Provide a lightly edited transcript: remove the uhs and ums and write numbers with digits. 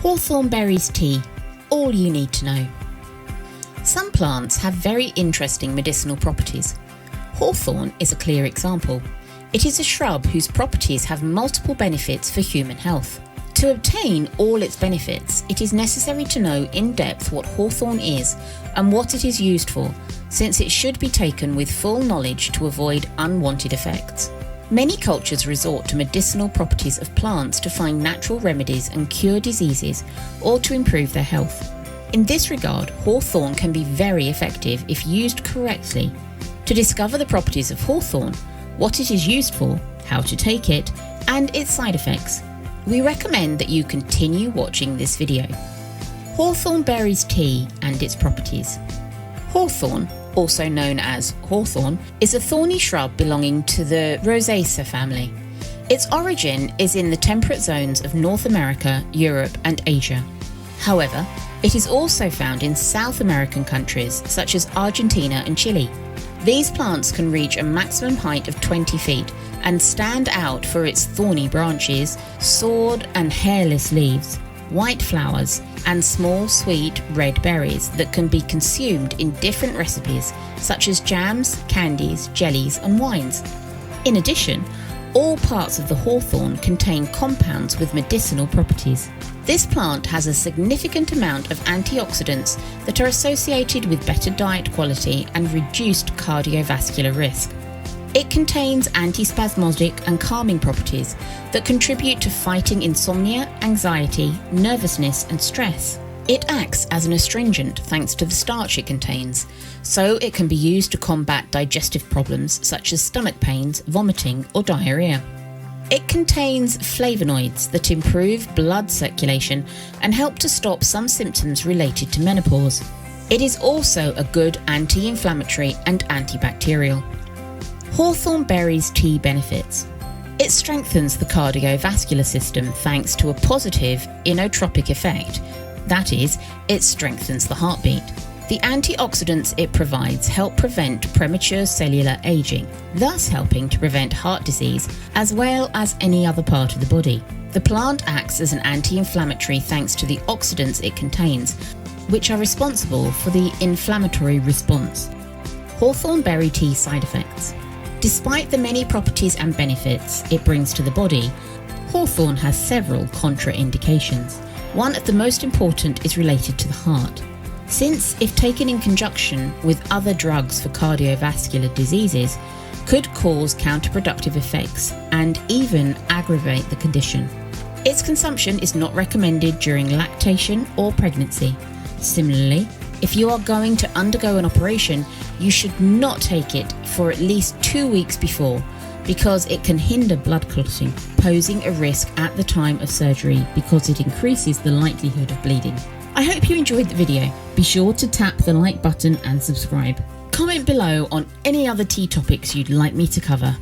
Hawthorn Berries Tea, all you need to know. Some plants have very interesting medicinal properties. Hawthorn is a clear example. It is a shrub whose properties have multiple benefits for human health. To obtain all its benefits, it is necessary to know in depth what hawthorn is and what it is used for, since it should be taken with full knowledge to avoid unwanted effects. Many cultures resort to medicinal properties of plants to find natural remedies and cure diseases or to improve their health. In this regard, hawthorn can be very effective if used correctly. To discover the properties of hawthorn, what it is used for, how to take it, and its side effects, we recommend that you continue watching this video. Hawthorn Berries Tea and its properties. Hawthorn, also known as hawthorn, is a thorny shrub belonging to the Rosaceae family. Its origin is in the temperate zones of North America, Europe and Asia. However, it is also found in South American countries such as Argentina and Chile. These plants can reach a maximum height of 20 feet and stand out for its thorny branches, sword and hairless leaves, white flowers, and small sweet red berries that can be consumed in different recipes such as jams, candies, jellies and wines. In addition, all parts of the hawthorn contain compounds with medicinal properties. This plant has a significant amount of antioxidants that are associated with better diet quality and reduced cardiovascular risk. It contains antispasmodic and calming properties that contribute to fighting insomnia, anxiety, nervousness and stress. It acts as an astringent thanks to the starch it contains, so it can be used to combat digestive problems such as stomach pains, vomiting or diarrhea. It contains flavonoids that improve blood circulation and help to stop some symptoms related to menopause. It is also a good anti-inflammatory and antibacterial. Hawthorn Berries Tea benefits. It strengthens the cardiovascular system thanks to a positive inotropic effect. That is, it strengthens the heartbeat. The antioxidants it provides help prevent premature cellular aging, thus helping to prevent heart disease as well as any other part of the body. The plant acts as an anti-inflammatory thanks to the oxidants it contains, which are responsible for the inflammatory response. Hawthorn berry tea side effects. Despite the many properties and benefits it brings to the body, hawthorn has several contraindications. One of the most important is related to the heart. Since, if taken in conjunction with other drugs for cardiovascular diseases, could cause counterproductive effects and even aggravate the condition. Its consumption is not recommended during lactation or pregnancy. Similarly, if you are going to undergo an operation, you should not take it for at least 2 weeks before, because it can hinder blood clotting, posing a risk at the time of surgery because it increases the likelihood of bleeding. I hope you enjoyed the video. Be sure to tap the like button and subscribe. Comment below on any other tea topics you'd like me to cover.